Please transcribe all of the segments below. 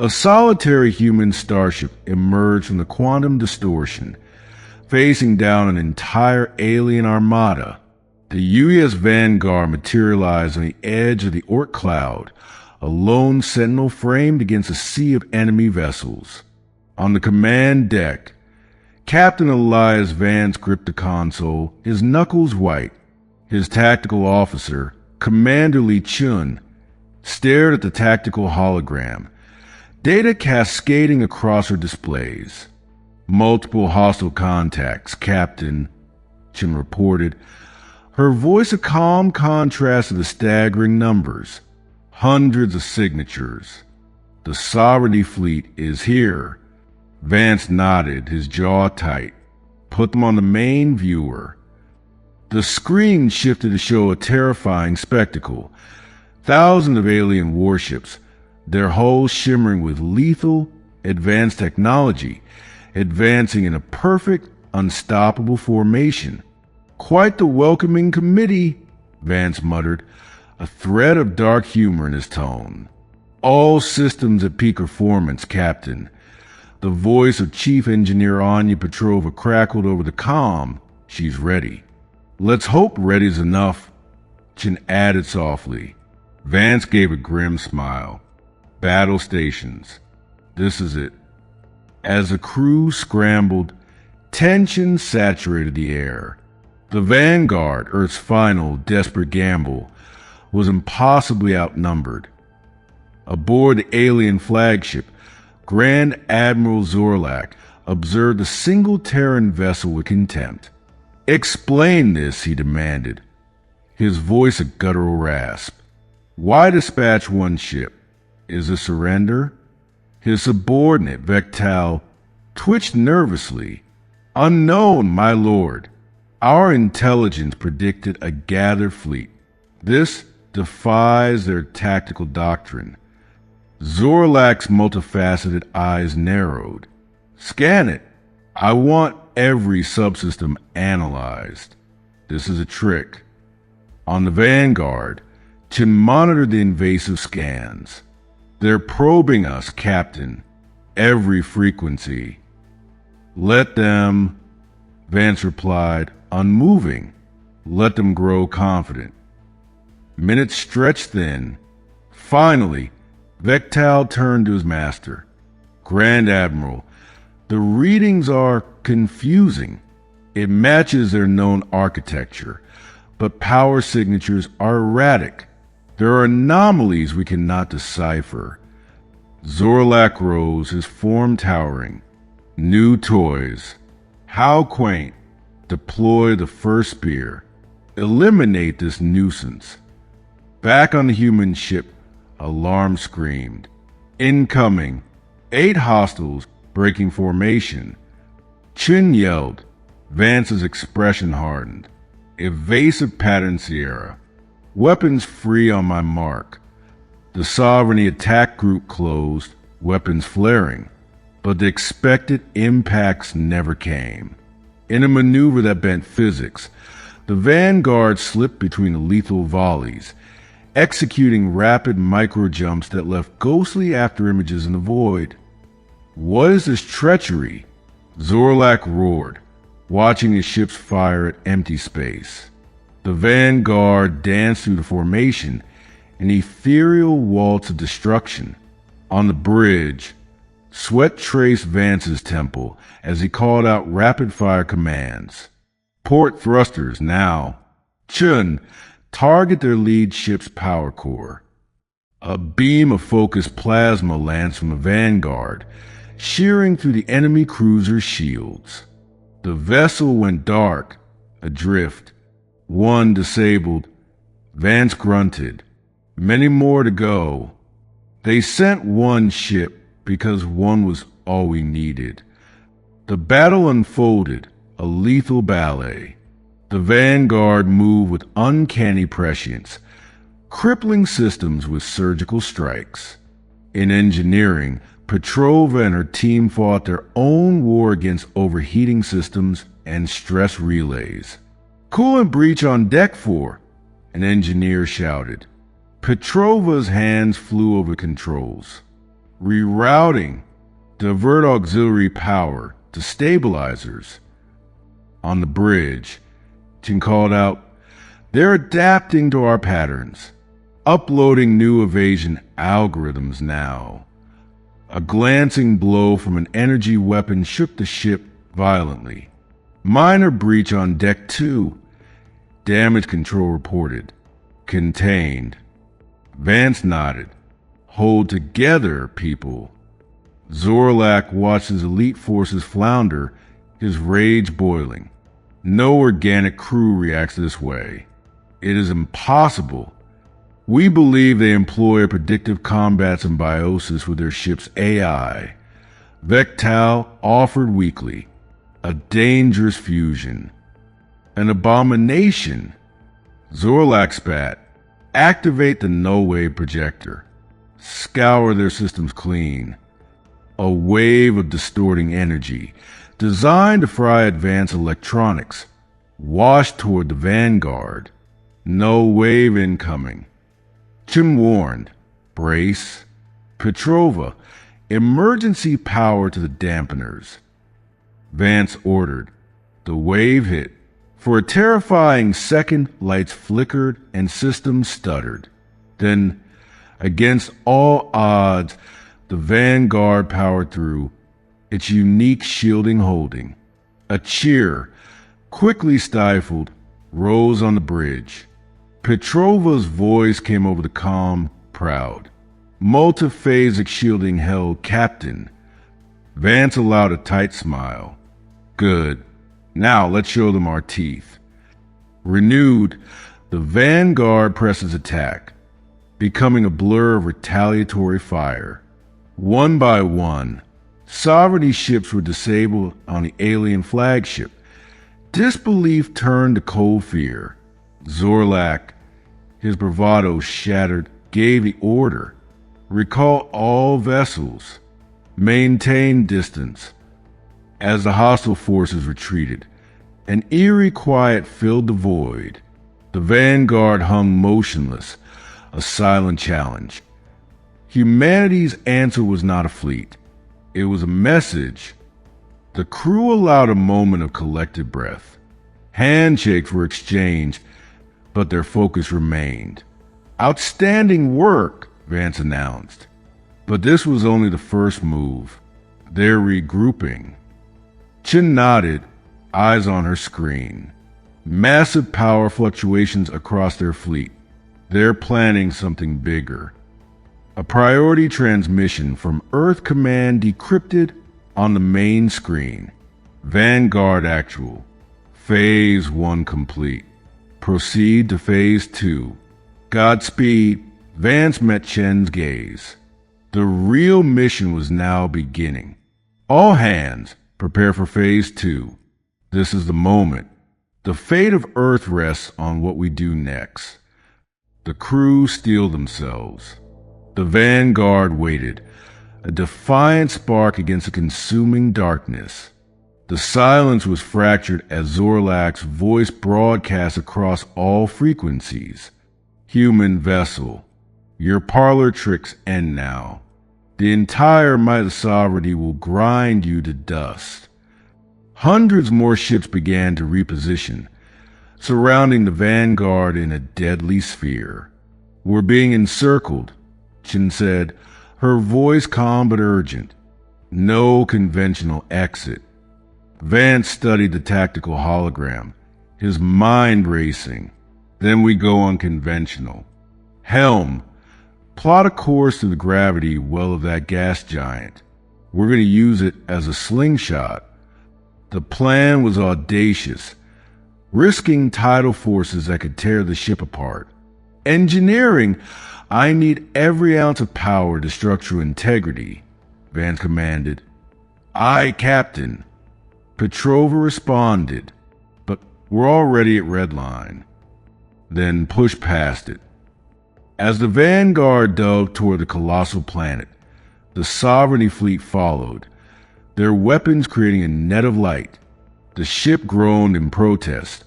A solitary human starship emerged from the quantum distortion, facing down an entire alien armada. The U.S. Vanguard materialized on the edge of the Oort cloud, a lone sentinel framed against a sea of enemy vessels. On the command deck, Captain Elias Vance gripped the console, his knuckles white. His tactical officer, Commander Lee Chun, stared at the tactical hologram, data cascading across her displays. Multiple hostile contacts, Captain Chun reported, her voice a calm contrast to the staggering numbers. Hundreds of signatures. The Sovereignty fleet is here. Vance nodded, his jaw tight. Put them on the main viewer. The screen shifted to show a terrifying spectacle. Thousands of alien warships, their hulls shimmering with lethal, advanced technology, advancing in a perfect, unstoppable formation. Quite the welcoming committee, Vance muttered, a thread of dark humor in his tone. All systems at peak performance, Captain. The voice of Chief Engineer Anya Petrova crackled over the comm. She's ready. Let's hope ready's enough, Chin added softly. Vance gave a grim smile. Battle stations. This is it. As the crew scrambled, tension saturated the air. The Vanguard, Earth's final desperate gamble, was impossibly outnumbered. Aboard the alien flagship, Grand Admiral Zorlak observed a single Terran vessel with contempt. Explain this, he demanded, his voice a guttural rasp. Why dispatch one ship? Is a surrender? His subordinate, Vectal, twitched nervously. Unknown, my lord. Our intelligence predicted a gathered fleet. This defies their tactical doctrine. Zorlak's multifaceted eyes narrowed. Scan it. I want every subsystem analyzed. This is a trick. On the Vanguard, Chin monitored the invasive scans. They're probing us, Captain. Every frequency. Let them, Vance replied, unmoving. Let them grow confident. Minutes stretched thin. Finally, Vectal turned to his master. Grand Admiral, the readings are confusing. It matches their known architecture, but power signatures are erratic. There are anomalies we cannot decipher. Zorlak rose, his form towering. New toys. How quaint. Deploy the first spear. Eliminate this nuisance. Back on the human ship, alarm screamed. Incoming. 8 hostiles breaking formation. Chin yelled. Vance's expression hardened. Evasive pattern Sierra. Weapons free on my mark. The Sovereignty attack group closed, weapons flaring. But the expected impacts never came. In a maneuver that bent physics, the Vanguard slipped between the lethal volleys, executing rapid micro-jumps that left ghostly afterimages in the void. What is this treachery? Zorlak roared, watching his ships fire at empty space. The Vanguard danced through the formation, an ethereal waltz of destruction. On the bridge, sweat traced Vance's temple as he called out rapid-fire commands. Port thrusters now. Chun, target their lead ship's power core. A beam of focused plasma lanced from the Vanguard, shearing through the enemy cruiser's shields. The vessel went dark, adrift. One disabled. Vance grunted. Many more to go. They sent one ship because one was all we needed. The battle unfolded, a lethal ballet. The Vanguard moved with uncanny prescience, crippling systems with surgical strikes. In engineering, Petrova and her team fought their own war against overheating systems and stress relays. Coolant breach on deck 4, an engineer shouted. Petrova's hands flew over controls. rerouting, divert auxiliary power to stabilizers. On the bridge, Chin called out, "They're adapting to our patterns, uploading new evasion algorithms now." A glancing blow from an energy weapon shook the ship violently. "Minor breach on deck 2. Damage control reported. Contained." Vance nodded. "Hold together, people." Zorlak watched his elite forces flounder, his rage boiling. No organic crew reacts this way. It is impossible. We believe they employ a predictive combat symbiosis with their ship's AI. Vectal offered weakly. A dangerous fusion. An abomination. Zorlak spat. "Activate the null-wave projector. Scour their systems clean." A wave of distorting energy, designed to fry advanced electronics, washed toward the Vanguard. No wave incoming. Chin warned, "Brace." "Petrova, emergency power to the dampeners." Vance ordered. The wave hit. For a terrifying second, lights flickered and systems stuttered. Then, against all odds, the Vanguard powered through, its unique shielding holding. A cheer, quickly stifled, rose on the bridge. Petrova's voice came over the comm, proud. Multiphasic shielding held Captain. Vance allowed a tight smile. "Good. Now let's show them our teeth." Renewed, the Vanguard presses attack, becoming a blur of retaliatory fire. One by one, Sovereignty ships were disabled on the alien flagship. Disbelief turned to cold fear. Zorlak, his bravado shattered, gave the order. "Recall all vessels. Maintain distance." As the hostile forces retreated, an eerie quiet filled the void. The Vanguard hung motionless, a silent challenge. Humanity's answer was not a fleet. It was a message. The crew allowed a moment of collective breath. Handshakes were exchanged, but their focus remained. "Outstanding work," Vance announced. But this was only the first move. They're regrouping. Chin nodded, eyes on her screen. Massive power fluctuations across their fleet. They're planning something bigger. A priority transmission from Earth Command decrypted on the main screen. Vanguard Actual. Phase 1 complete. Proceed to Phase 2. Godspeed. Vance met Chen's gaze. The real mission was now beginning. "All hands, prepare for Phase 2. This is the moment. The fate of Earth rests on what we do next." The crew steeled themselves. The Vanguard waited, a defiant spark against the consuming darkness. The silence was fractured as Zorlak's voice broadcast across all frequencies. "Human vessel, your parlor tricks end now. The entire might of Sovereignty will grind you to dust." Hundreds more ships began to reposition, surrounding the Vanguard in a deadly sphere. "We're being encircled," Chin said, her voice calm but urgent. "No conventional exit." Vance studied the tactical hologram, his mind racing. "Then we go unconventional. Helm, plot a course through the gravity well of that gas giant. We're going to use it as a slingshot." The plan was audacious, risking tidal forces that could tear the ship apart. "Engineering, I need every ounce of power to structural integrity," Vance commanded. "Aye, Captain." Petrova responded, "But we're already at redline." Then push past it. As the Vanguard dove toward the colossal planet, the Sovereignty fleet followed, their weapons creating a net of light. The ship groaned in protest,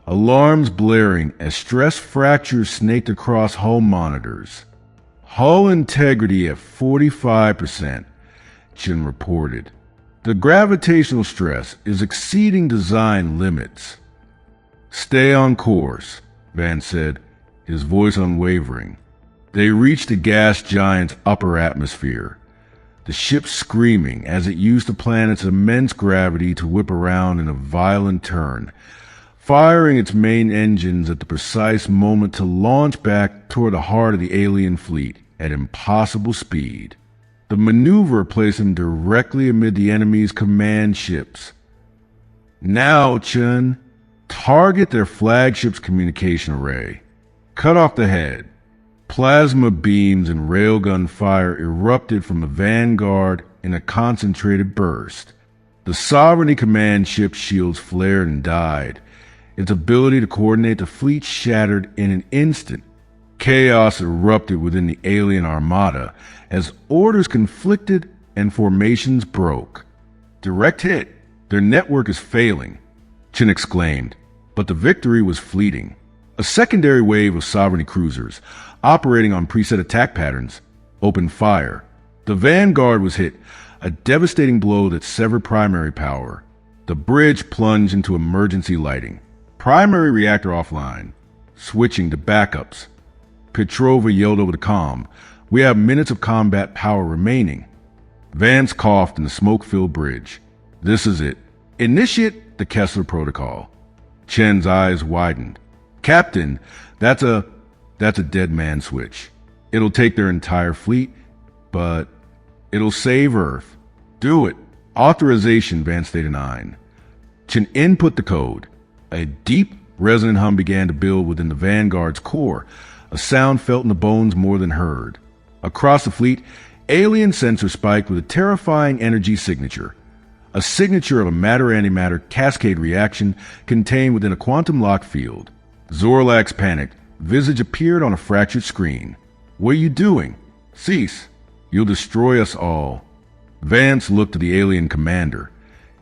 alarms blaring as stress fractures snaked across hull monitors. Hull integrity at 45%, Chen reported. The gravitational stress is exceeding design limits. Stay on course, Van said, his voice unwavering. They reached the gas giant's upper atmosphere, the ship screaming as it used the planet's immense gravity to whip around in a violent turn, firing its main engines at the precise moment to launch back toward the heart of the alien fleet at impossible speed. The maneuver placed them directly amid the enemy's command ships. Now, Chen, target their flagship's communication array. Cut off the head. Plasma beams and railgun fire erupted from the Vanguard in a concentrated burst. The Sovereignty command ship's shields flared and died. Its ability to coordinate the fleet shattered in an instant. Chaos erupted within the alien armada as orders conflicted and formations broke. Direct hit. Their network is failing, Chen exclaimed, but the victory was fleeting. A secondary wave of Sovereignty cruisers, operating on preset attack patterns, opened fire. The Vanguard was hit, a devastating blow that severed primary power. The bridge plunged into emergency lighting. Primary reactor offline. Switching to backups. Petrova yelled over the comm, "We have minutes of combat power remaining." Vance coughed in the smoke-filled bridge. "This is it. Initiate the Kessler Protocol." Chen's eyes widened. "Captain, that's a dead man switch. It'll take their entire fleet, but it'll save Earth. Do it." Authorization, Vance stated 9. Chen input the code. A deep, resonant hum began to build within the Vanguard's core, a sound felt in the bones more than heard. Across the fleet, alien sensors spiked with a terrifying energy signature. A signature of a matter-antimatter cascade reaction contained within a quantum-locked field. Zorlax panicked. Visage appeared on a fractured screen. "What are you doing? Cease. You'll destroy us all." Vance looked to the alien commander.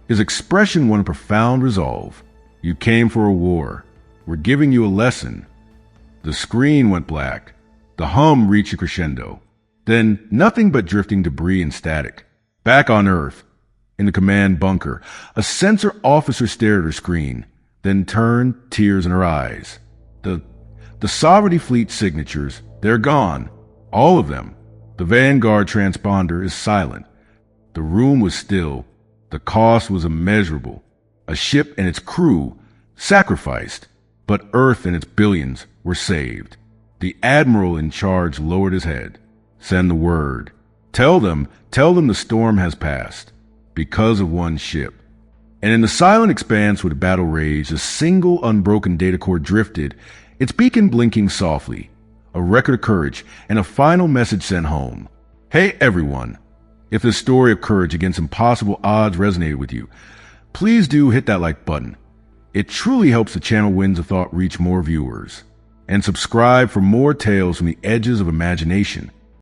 His expression one of profound resolve. "You came for a war. We're giving you a lesson." The screen went black. The hum reached a crescendo. Then nothing but drifting debris and static. Back on Earth, in the command bunker, a sensor officer stared at her screen, then turned, tears in her eyes. The Sovereignty fleet signatures, they're gone. All of them. The Vanguard transponder is silent. The room was still. The cost was immeasurable. A ship and its crew sacrificed, but Earth and its billions were saved. The admiral in charge lowered his head. "Send the word. Tell them the storm has passed. Because of one ship." And in the silent expanse where the battle raged, a single unbroken data core drifted, its beacon blinking softly, a record of courage, and a final message sent home. "Hey everyone, if this story of courage against impossible odds resonated with you, please do hit that like button. It truly helps the channel Winds of Thought reach more viewers. And subscribe for more tales from the edges of imagination.